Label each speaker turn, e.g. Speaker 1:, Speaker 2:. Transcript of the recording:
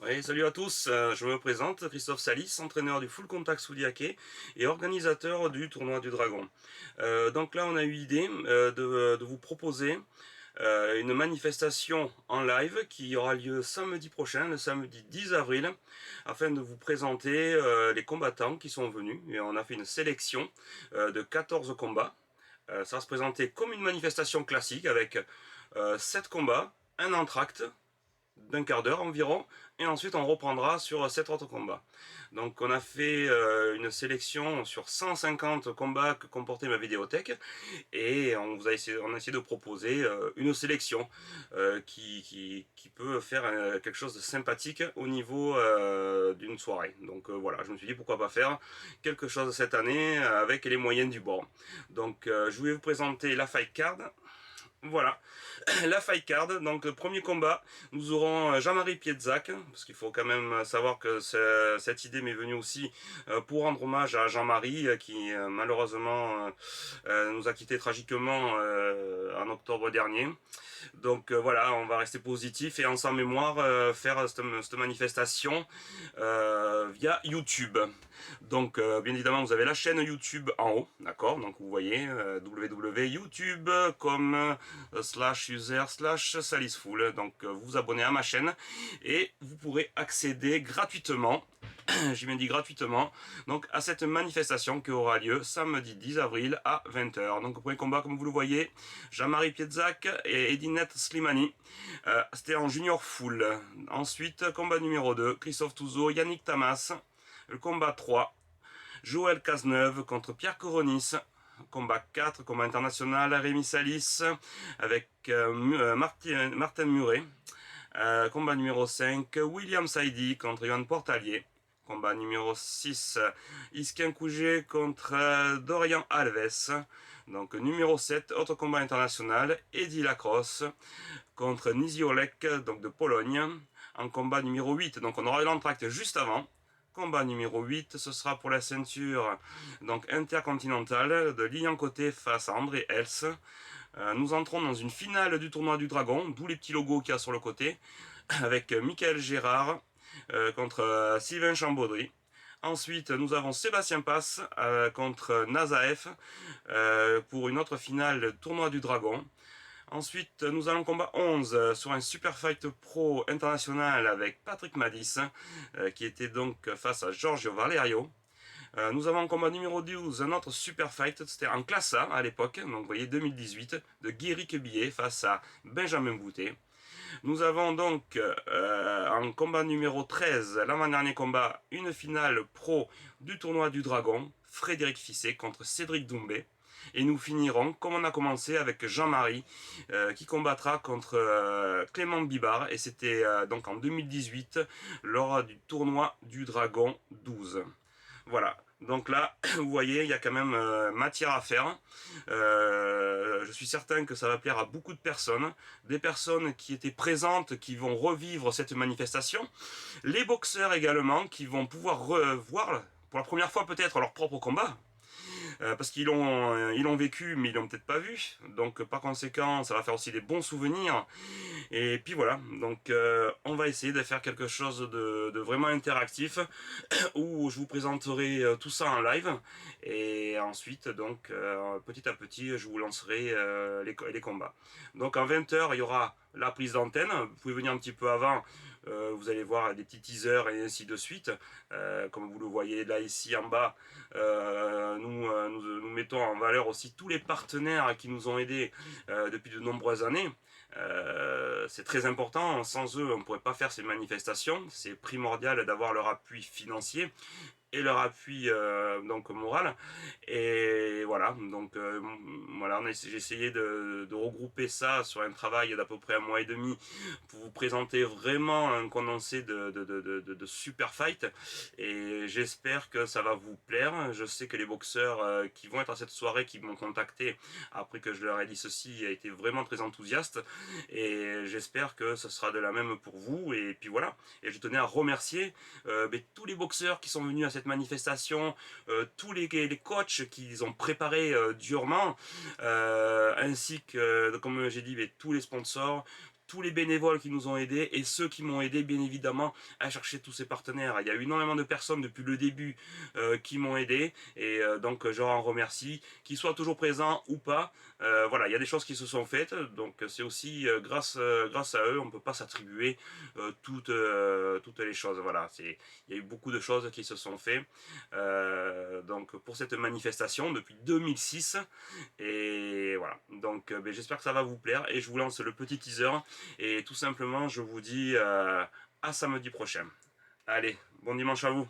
Speaker 1: Oui, salut à tous, je me présente, Christophe Salis, entraîneur du Full Contact Soudiaké et organisateur du tournoi du Dragon. Donc là, on a eu l'idée de vous proposer une manifestation en live qui aura lieu samedi prochain, le samedi 10 avril, afin de vous présenter les combattants qui sont venus. Et on a fait une sélection de 14 combats. Ça va se présenter comme une manifestation classique avec 7 combats, un entracte, d'un quart d'heure environ, et ensuite on reprendra sur 7 autres combats. Donc on a fait une sélection sur 150 combats que comportait ma vidéothèque, et on a essayé de proposer une sélection qui peut faire quelque chose de sympathique au niveau d'une soirée. Donc voilà, je me suis dit pourquoi pas faire quelque chose cette année avec les moyens du bord. Donc je vais vous présenter la fight card. Voilà, la fight card, donc premier combat, nous aurons Jean-Marie Piedzac, parce qu'il faut quand même savoir que cette idée m'est venue aussi pour rendre hommage à Jean-Marie, qui malheureusement nous a quittés tragiquement en octobre dernier. Donc voilà, on va rester positif et en sa mémoire faire cette manifestation via YouTube. Donc bien évidemment vous avez la chaîne YouTube en haut, d'accord. Donc vous voyez www.youtube.com /user/salisful. Donc vous vous abonnez à ma chaîne et vous pourrez accéder gratuitement, j'ai bien dit gratuitement, donc à cette manifestation qui aura lieu samedi 10 avril à 20h. Donc premier combat, comme vous le voyez, Jean-Marie Piedzac et Edinette Slimani. C'était en junior full. Ensuite, combat numéro 2, Christophe Touzeau, Yannick Tamas. Le combat 3, Joël Cazeneuve contre Pierre Coronis. Combat 4, combat international, Rémi Salis avec Martin Muret. Combat numéro 5, William Saidi contre Yohan Portalier. Combat numéro 6, Iskin Kougé contre Dorian Alves. Donc numéro 7, autre combat international, Eddie Lacrosse contre Niziolek, donc de Pologne, en combat numéro 8. Donc on aura eu l'entracte juste avant. Combat numéro 8, ce sera pour la ceinture donc intercontinentale de Lilian Côté face à André Hels. Nous entrons dans une finale du tournoi du Dragon, d'où les petits logos qu'il y a sur le côté, avec Michael Gérard contre Sylvain Chambaudry. Ensuite, nous avons Sébastien Passe contre Nazaef pour une autre finale tournoi du Dragon. Ensuite, nous allons combat 11 sur un Super Fight Pro international avec Patrick Madis, qui était donc face à Giorgio Valerio. Nous avons en combat numéro 12 un autre Super Fight, c'était en classe A à l'époque, donc vous voyez 2018, de Guéric Billet face à Benjamin Boutet. Nous avons donc en combat numéro 13, l'avant-dernier combat, une finale pro du tournoi du Dragon, Frédéric Fisset contre Cédric Doumbé. Et nous finirons, comme on a commencé, avec Jean-Marie, qui combattra contre Clément Bibard. Et c'était donc en 2018, lors du tournoi du Dragon 12. Voilà, donc là, vous voyez, il y a quand même matière à faire. Je suis certain que ça va plaire à beaucoup de personnes. Des personnes qui étaient présentes, qui vont revivre cette manifestation. Les boxeurs également, qui vont pouvoir revoir, pour la première fois peut-être, leur propre combat. Parce ils l'ont vécu mais ils l'ont peut-être pas vu, donc par conséquent ça va faire aussi des bons souvenirs. Et puis voilà, donc on va essayer de faire quelque chose de vraiment interactif où je vous présenterai tout ça en live et ensuite donc petit à petit je vous lancerai les combats. Donc en 20h il y aura la prise d'antenne, vous pouvez venir un petit peu avant, vous allez voir des petits teasers et ainsi de suite, comme vous le voyez là ici en bas, nous mettons en valeur aussi tous les partenaires qui nous ont aidés depuis de nombreuses années. C'est très important, sans eux on ne pourrait pas faire ces manifestations, c'est primordial d'avoir leur appui financier et leur appui donc moral. Et voilà, donc voilà, j'ai essayé de regrouper ça sur un travail d'à peu près un mois et demi pour vous présenter vraiment un condensé de super fight, et j'espère que ça va vous plaire. Je sais que les boxeurs qui vont être à cette soirée, qui m'ont contacté après que je leur ai dit ceci, a été vraiment très enthousiaste, et j'espère que ce sera de la même pour vous. Et puis voilà, et je tenais à remercier tous les boxeurs qui sont venus à cette manifestation, tous les coachs qui ont préparé durement, ainsi que, comme j'ai dit, tous les sponsors, tous les bénévoles qui nous ont aidés et ceux qui m'ont aidé bien évidemment à chercher tous ces partenaires. Il y a eu énormément de personnes depuis le début qui m'ont aidé et donc je leur en remercie, qu'ils soient toujours présents ou pas. Voilà, il y a des choses qui se sont faites, donc c'est aussi grâce à eux, on ne peut pas s'attribuer toutes les choses. Voilà, il y a eu beaucoup de choses qui se sont faites donc pour cette manifestation depuis 2006 et voilà. Donc ben, j'espère que ça va vous plaire et je vous lance le petit teaser et tout simplement je vous dis à samedi prochain. Allez, bon dimanche à vous.